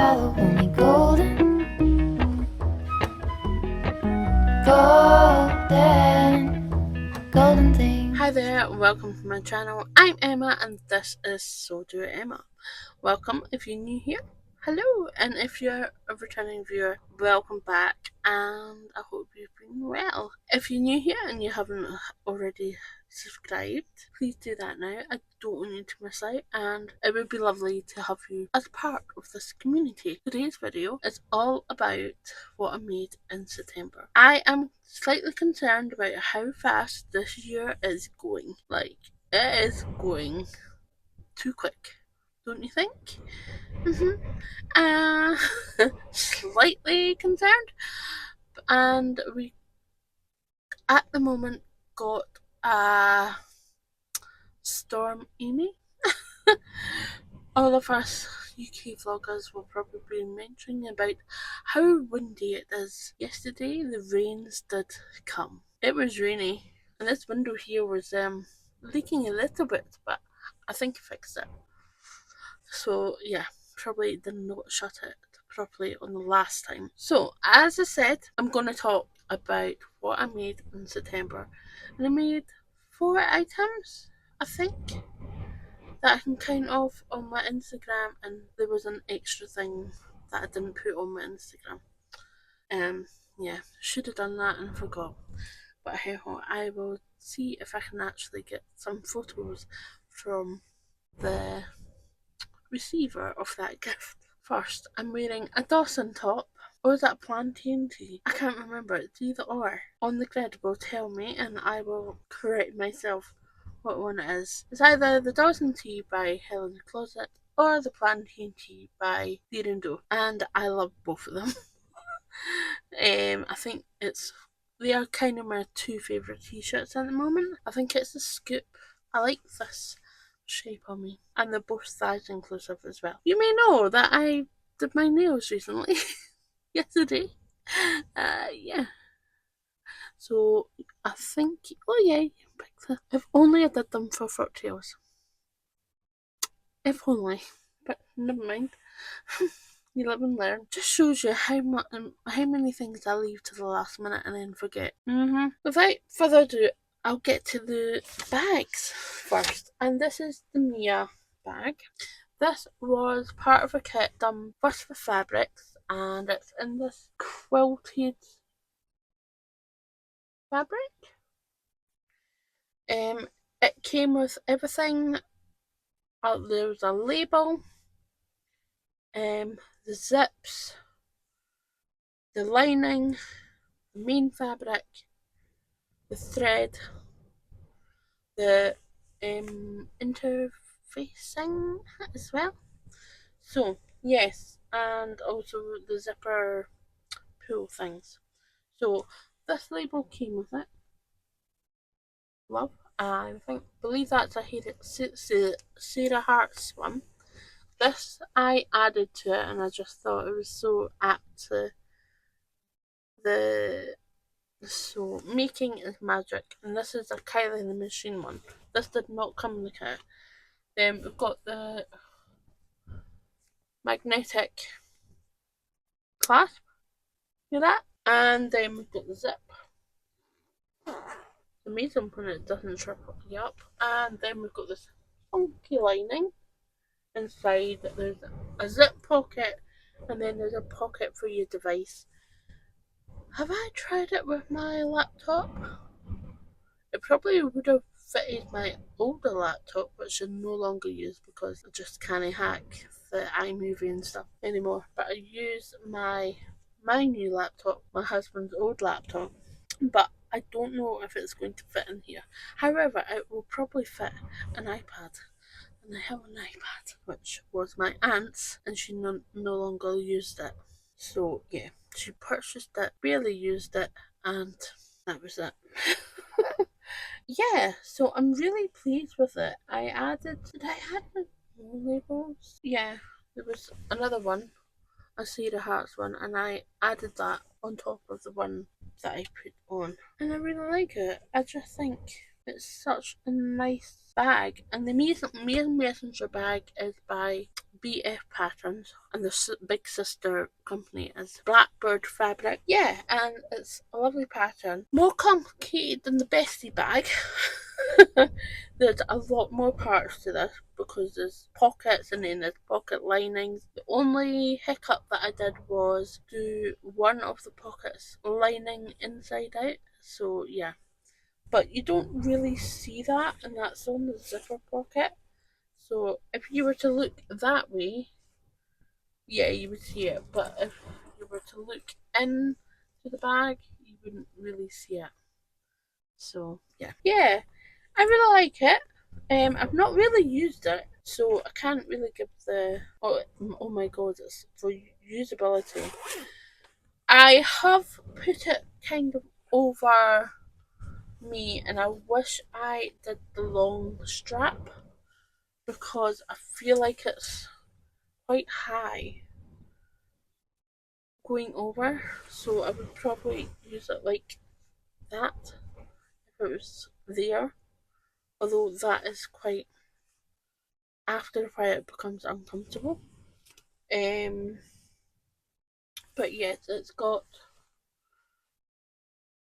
follow only golden things. Hi there, welcome to my channel. I'm Emma and this is sewdoitemma. Welcome if you're new here. Hello, and if you're a returning viewer, welcome back, and I hope you've been well. If you're new here and you haven't already subscribed, please do that now. I don't want you to miss out, and it would be lovely to have you as part of this community. Today's video is all about what I made in September. I am slightly concerned about how fast this year is going. Like, it is going too quick, don't you think? Slightly concerned, and we at the moment got a storm Amy. All of us UK vloggers will probably be mentioning about how windy it is. Yesterday the rains did come. It was rainy, and this window here was leaking a little bit, but I think I fixed it. So yeah, probably did not shut it properly on the last time. So as I said, I'm going to talk about what I made in September, and I made 4 items, I think, that I can count off on my Instagram, and there was an extra thing that I didn't put on my Instagram. Yeah, should have done that and forgot. But hey ho, I will see if I can actually get some photos from the receiver of that gift. First, I'm wearing a Dawson top. Or is that plantain tea? I can't remember. It's either or. On the grid will tell me, and I will correct myself what one it is. It's either the Dawson tea by Helen's Closet or the plantain tea by Deer and Doe, and I love both of them. I think they are kind of my 2 favourite t-shirts at the moment. I think it's the Scoop. I like this shape on me, and they're both size inclusive as well. You may know that I did my nails recently. Yesterday. Yeah. So I think, oh yeah, if only I did them for Frocktails. If only, but never mind. You live and learn. Just shows you how many things I leave to the last minute and then forget. Without further ado, I'll get to the bags first, and this is the Mia bag. This was part of a kit done first for fabrics, and it's in this quilted fabric. It came with everything. There was a label, the zips, the lining, the main fabric, the thread, the interfacing as well. So yes, and also the zipper pull things. So this label came with it. Love. I believe that's a Sarah Hart's one. This I added to it, and I just thought it was so apt to so making is magic, and this is a Kylie the Machine one. This did not come in the kit. We've got the magnetic clasp, hear that? And then we've got the zip. It's amazing when it doesn't trip you up. And then we've got this funky lining. Inside there's a zip pocket, and then there's a pocket for your device. Have I tried it with my laptop? It probably would have fitted my older laptop, which I no longer use because I just can't hack the iMovie and stuff anymore. But I use my new laptop, my husband's old laptop, but I don't know if it's going to fit in here. However, it will probably fit an iPad. And I have an iPad, which was my aunt's, and she no longer used it. So yeah, she purchased it, barely used it, and that was it. Yeah, so I'm really pleased with it. Did I add more labels? Yeah, there was another one, a Sarah Hearts one, and I added that on top of the one that I put on. And I really like it. I just think It's such a nice bag, and the main messenger bag is by BF Patterns, and the big sister company is Blackbird Fabric. Yeah, and it's a lovely pattern. More complicated than the Bestie bag. There's a lot more parts to this because there's pockets and then there's pocket linings. The only hiccup that I did was do one of the pockets lining inside out. So yeah, but you don't really see that, and that's on the zipper pocket. So if you were to look that way, yeah, you would see it. But if you were to look in to the bag, you wouldn't really see it. So yeah, I really like it. I've not really used it, so I can't really give the oh my god, it's for usability. I have put it kind of over me, and I wish I did the long strap because I feel like it's quite high going over, so I would probably use it like that if it was there. Although that is quite after a while it becomes uncomfortable. Um, but yes, it's got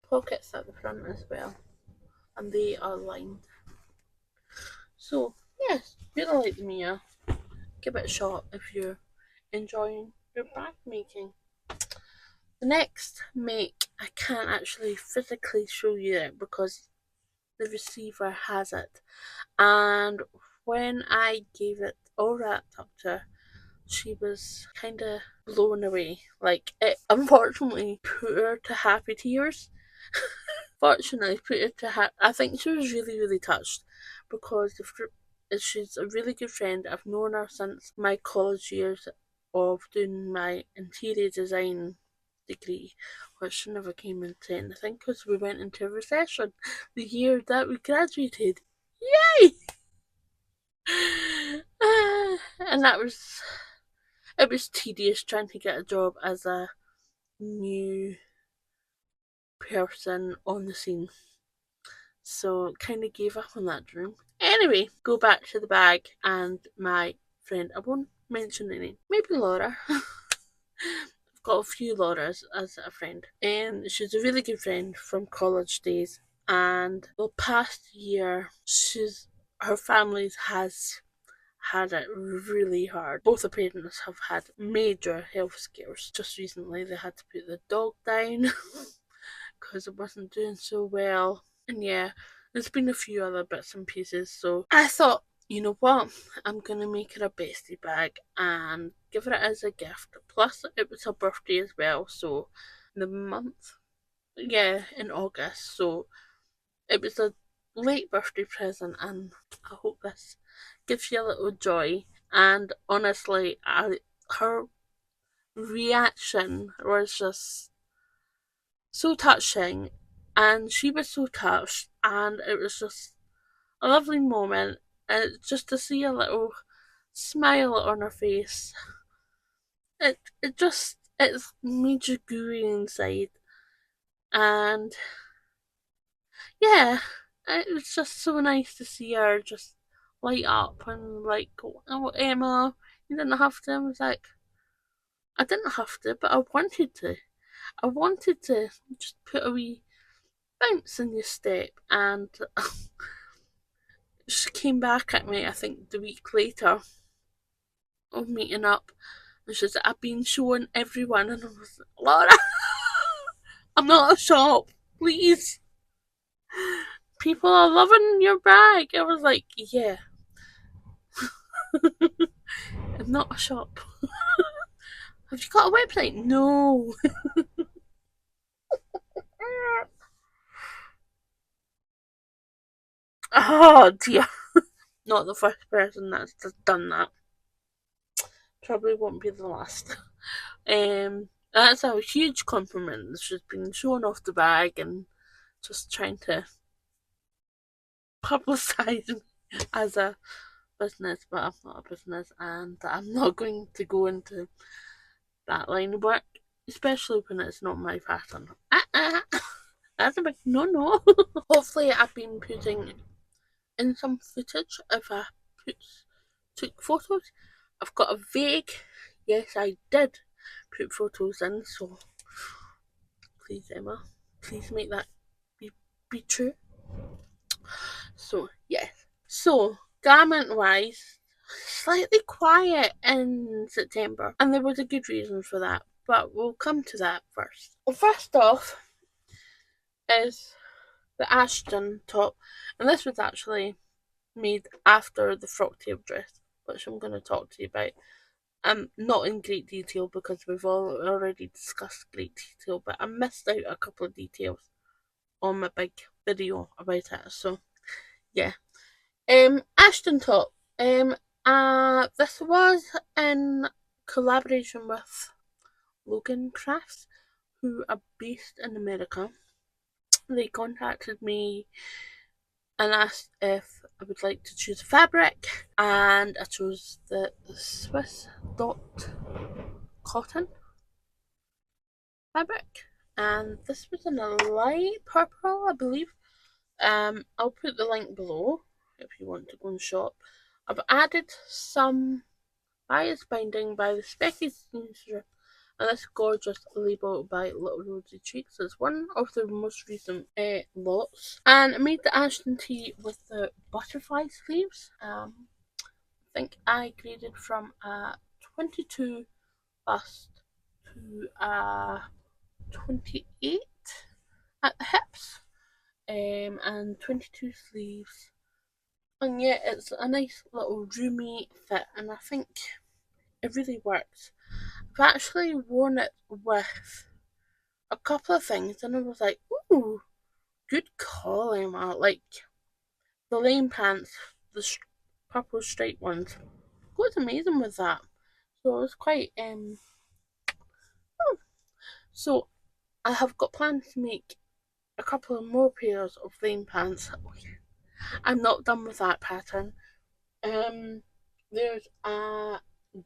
pockets at the front as well, and they are lined. So yes, really like the Mia. Give it a shot if you're enjoying your bag making. The next make I can't actually physically show you it because the receiver has it, and when I gave it all wrapped up to her, she was kind of blown away. Like, it unfortunately put her to happy tears. Fortunately, put her to I think she was really, really touched because she's a really good friend. I've known her since my college years of doing my interior design degree, which never came into anything because we went into a recession the year that we graduated. Yay! And it was tedious trying to get a job as a new person on the scene. So kind of gave up on that dream. Anyway, go back to the bag and my friend. I won't mention any name. Maybe Laura. I've got a few Lauras as a friend, and she's a really good friend from college days. And the past year, her family has had it really hard. Both the parents have had major health scares. Just recently, they had to put the dog down because it wasn't doing so well. And yeah, there's been a few other bits and pieces. So I thought, you know what? I'm gonna make her a Bestie bag and give her it as a gift. Plus, it was her birthday as well. So the month, yeah, in August. So it was a late birthday present, and I hope this gives you a little joy. And honestly, her reaction was just so touching, and she was so touched, and it was just a lovely moment. And just to see a little smile on her face, it made you gooey inside, and yeah, it was just so nice to see her just light up and like, oh Emma, you didn't have to. I was like, I didn't have to, but I wanted to. I wanted to just put a wee bounce in your step, and she came back at me, I think, the week later of meeting up, and she said, I've been showing everyone, and I was like, Laura, I'm not a shop, please. People are loving your bag. I was like, yeah, I'm not a shop. Have you got a website? No. Oh dear. Not the first person that's just done that. Probably won't be the last. That's a huge compliment. She's been showing off the bag and just trying to publicise me as a business, but I'm not a business, and I'm not going to go into that line of work, especially when it's not my pattern. That's a big no. Hopefully I've been putting in some footage if I took photos. I've got a vague, yes I did put photos in, so please Emma, please make that be true. So yes. So garment wise, slightly quiet in September, and there was a good reason for that, but we'll come to that first. Well, first off is the Ashton top, and this was actually made after the Frocktail dress, which I'm going to talk to you about. Not in great detail because we've already discussed great detail, but I missed out a couple of details on my big video about it. So yeah, Ashton top. This was in collaboration with Logan Crafts, who are based in America. They contacted me and asked if I would like to choose a fabric, and I chose the Swiss dot cotton fabric, and this was in a light purple, I believe. I'll put the link below if you want to go and shop. I've added some bias binding by the Specky Seamstress and this gorgeous label by Little Rosy Cheeks. It's one of the most recent lots. And I made the Ashton tee with the butterfly sleeves. I think I graded from a 22 bust to a 28 at the hips, and 22 sleeves. And yeah, it's a nice little roomy fit, and I think it really works. I've actually worn it with a couple of things, and I was like, ooh, good call, Emma. Like the lane pants, the purple straight ones, goes amazing with that. So it was quite So I have got plans to make a couple of more pairs of lane pants. I'm not done with that pattern. There's a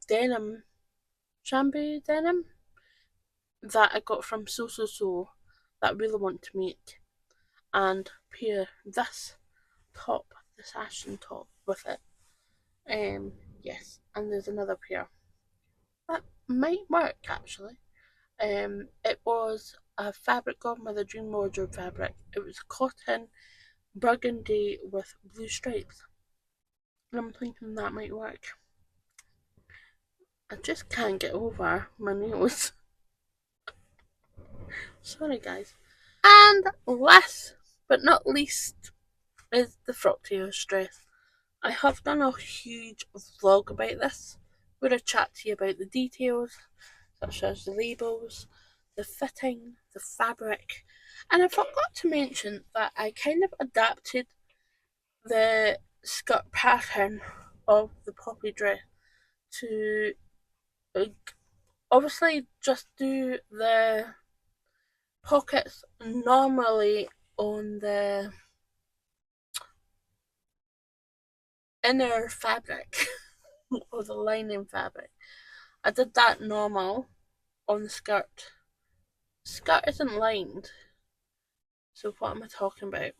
denim, chambray denim that I got from So that I really want to make and pair this top, this Ashton top with it. Yes, and there's another pair that might work actually. It was a fabric godmother dream wardrobe fabric. It was cotton burgundy with blue stripes. And I'm thinking that might work. I just can't get over my nails. Sorry guys. And last but not least is the Frocktails dress. I have done a huge vlog about this where I chat to you about the details, such as the labels, the fitting, the fabric, and I forgot to mention that I kind of adapted the skirt pattern of the poppy dress to obviously just do the pockets normally on the inner fabric or the lining fabric. I did that normal on the skirt. Skirt isn't lined, so what am I talking about?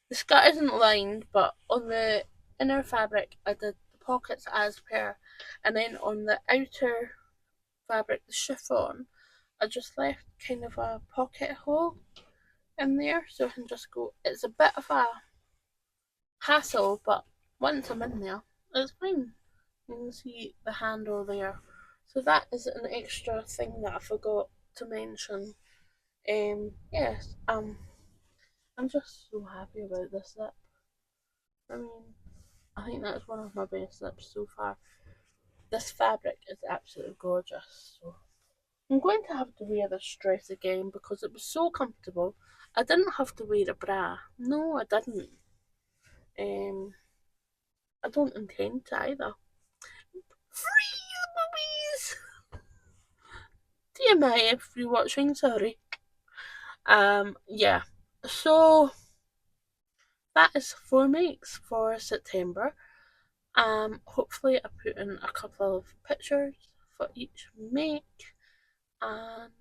The skirt isn't lined, but on the inner fabric I did the pockets as per, and then on the outer fabric, the chiffon, I just left kind of a pocket hole in there so I can just go. It's a bit of a hassle, but once I'm in there, it's fine. You can see the handle there. So that is an extra thing that I forgot to mention. Yes, I'm just so happy about this lip. I mean, I think that's one of my best lips so far. This fabric is absolutely gorgeous. So I'm going to have to wear this dress again because it was so comfortable. I didn't have to wear a bra. No, I didn't. I don't intend to either. Free Louise! TMI if you're watching, sorry. Yeah. So that is 4 makes for September. Hopefully I put in a couple of pictures for each make, and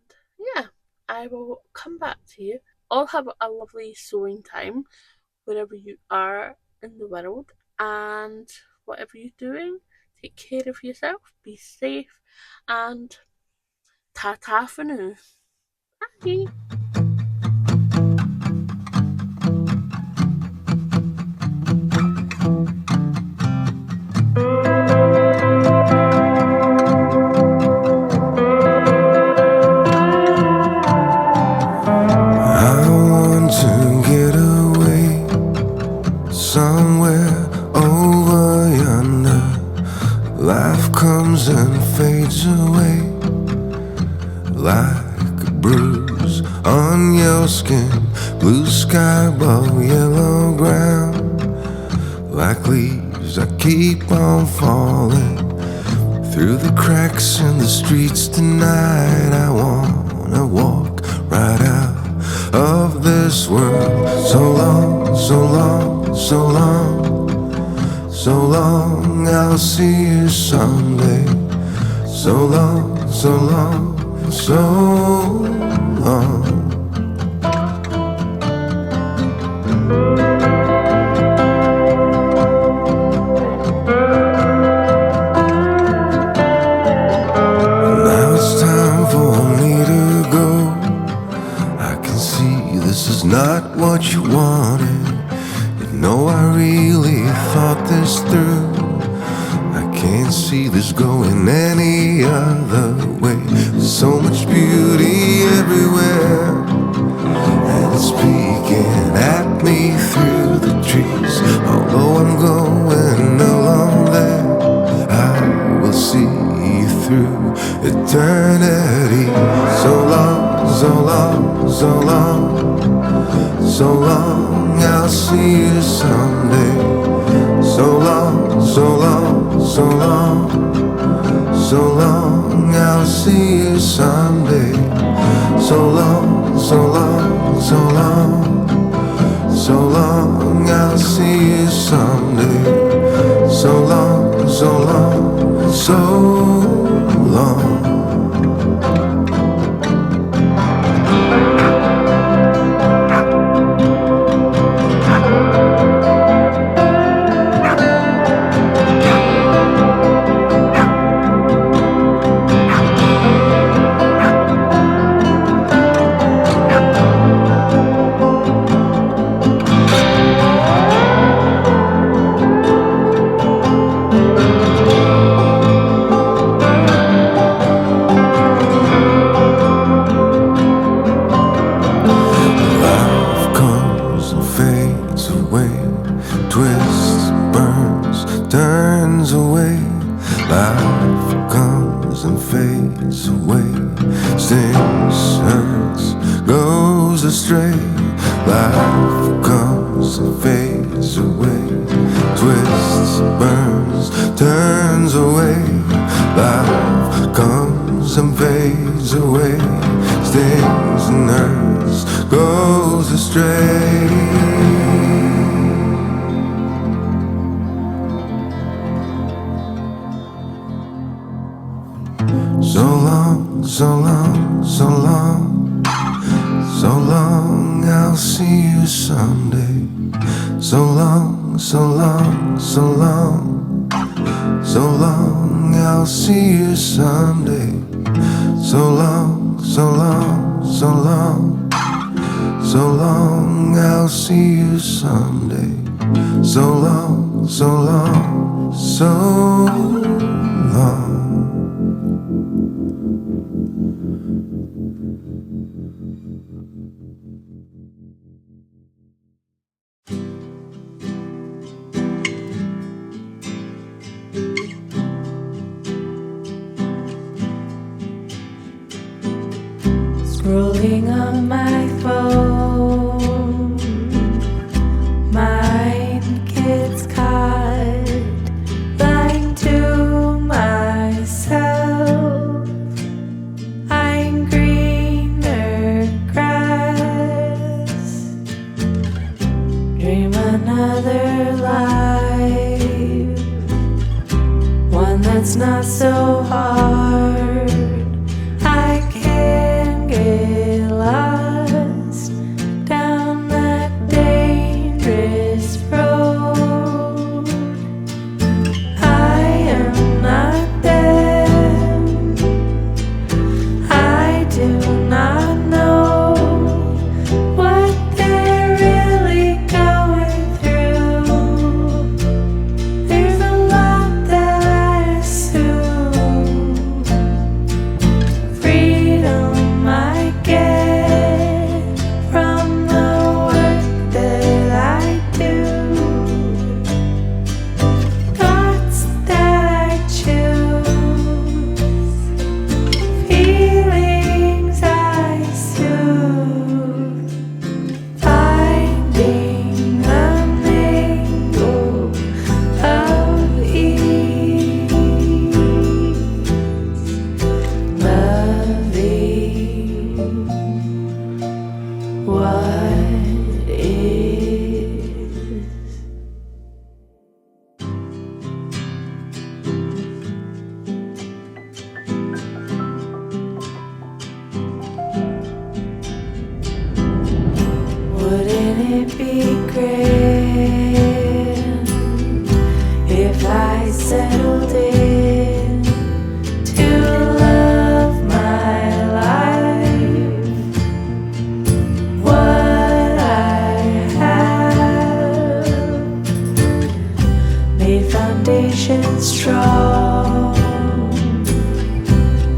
yeah, I will come back to you all have a lovely sewing time wherever you are in the world, and whatever you're doing, take care of yourself, be safe, and ta-ta for now. Bye. I want to get away somewhere over yonder. Life comes and fades away like a bruise on your skin. Blue sky above yellow ground. Like leaves I keep on falling through the cracks in the streets tonight. I wanna walk right out of this world. So long, so long, so long, so long, I'll see you someday. So long, so long, so long. Now it's time for me to go. I can see this is not what you wanted. You know I really thought this through. I can't see this going any other way. There's so much beauty everywhere, and it's peeking at me through the trees. Although I'm going along there, I will see you through eternity. So long, so long, so long, so long, I'll see you someday. So long, so long, so long, so long, I'll see you someday. So long, so long, so long, so long, I'll see you someday. So long, so long, so long. Scrolling on my phone, mind gets caught, lying to myself. I'm greener grass, dream settled in to love my life. What I have made foundation strong,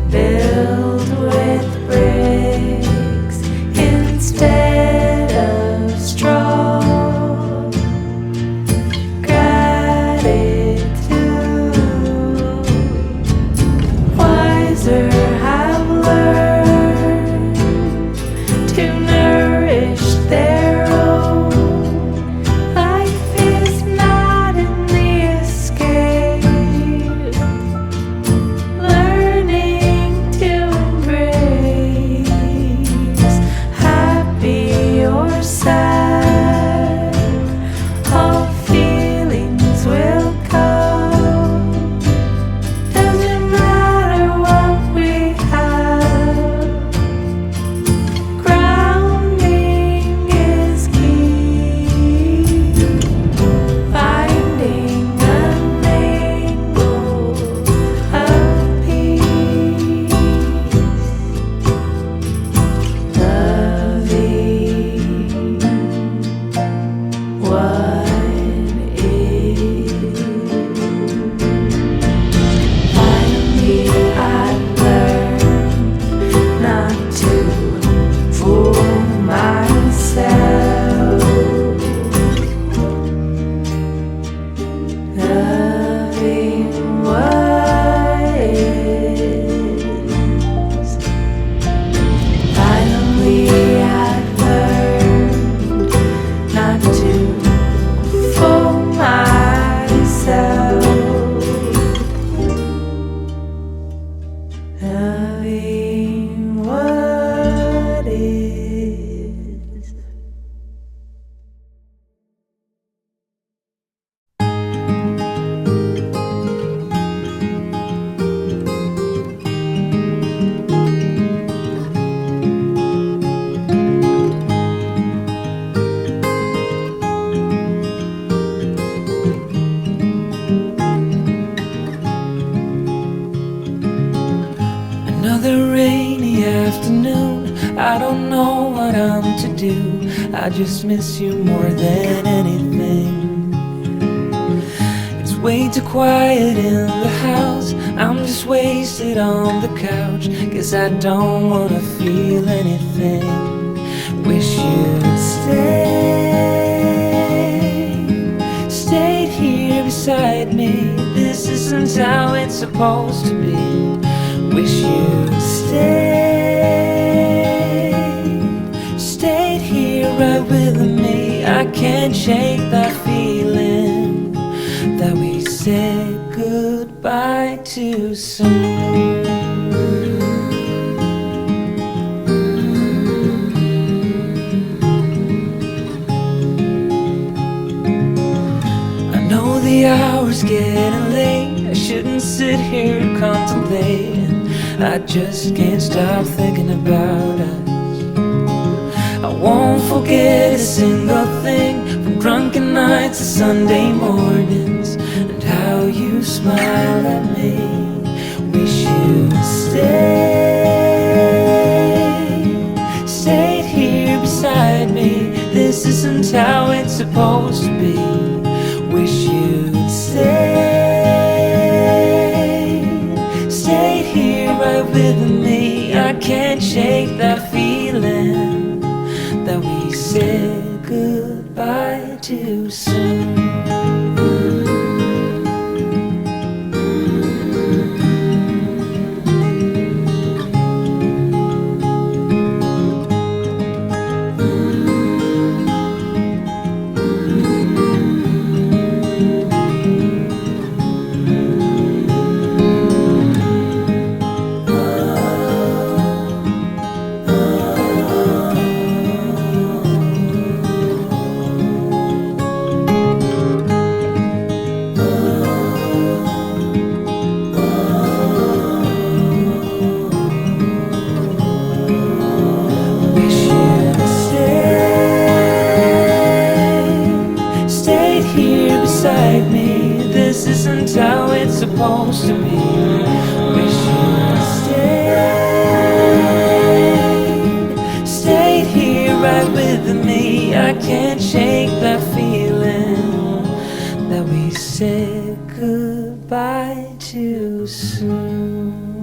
built with bricks instead of straw. Wiser have learned to nourish their own. Life is not in the escape. Learning to embrace, happy or sad, all feelings will come. Doesn't matter what we have, grounding is key. Finding a mingle of peace, loving what is. Finally, I've learned not to fool myself. Loving what is. Finally, I've learned not to fool myself. Loving what is. Another rainy afternoon, I don't know what I'm to do. I just miss you more than anything. It's way too quiet in the house, I'm just wasted on the couch. Guess I don't wanna feel anything. Wish you'd stayed here beside me. This isn't how it's supposed to be. Wish you'd stayed here right with me. I can't shake that feeling that we said goodbye too soon. I know the hour's getting late, I shouldn't sit here contemplating. I just can't stop thinking about us. I won't forget a single thing, from drunken nights to Sunday mornings, and how you smile at me. Wish you'd stayed here beside me. This isn't how it's supposed to be. Wish you'd stayed here right with me. I can't shake that feeling that we said goodbye too soon. this isn't how it's supposed to be. Wish you'd stayed here right with me. I can't shake that feeling that we said goodbye too soon.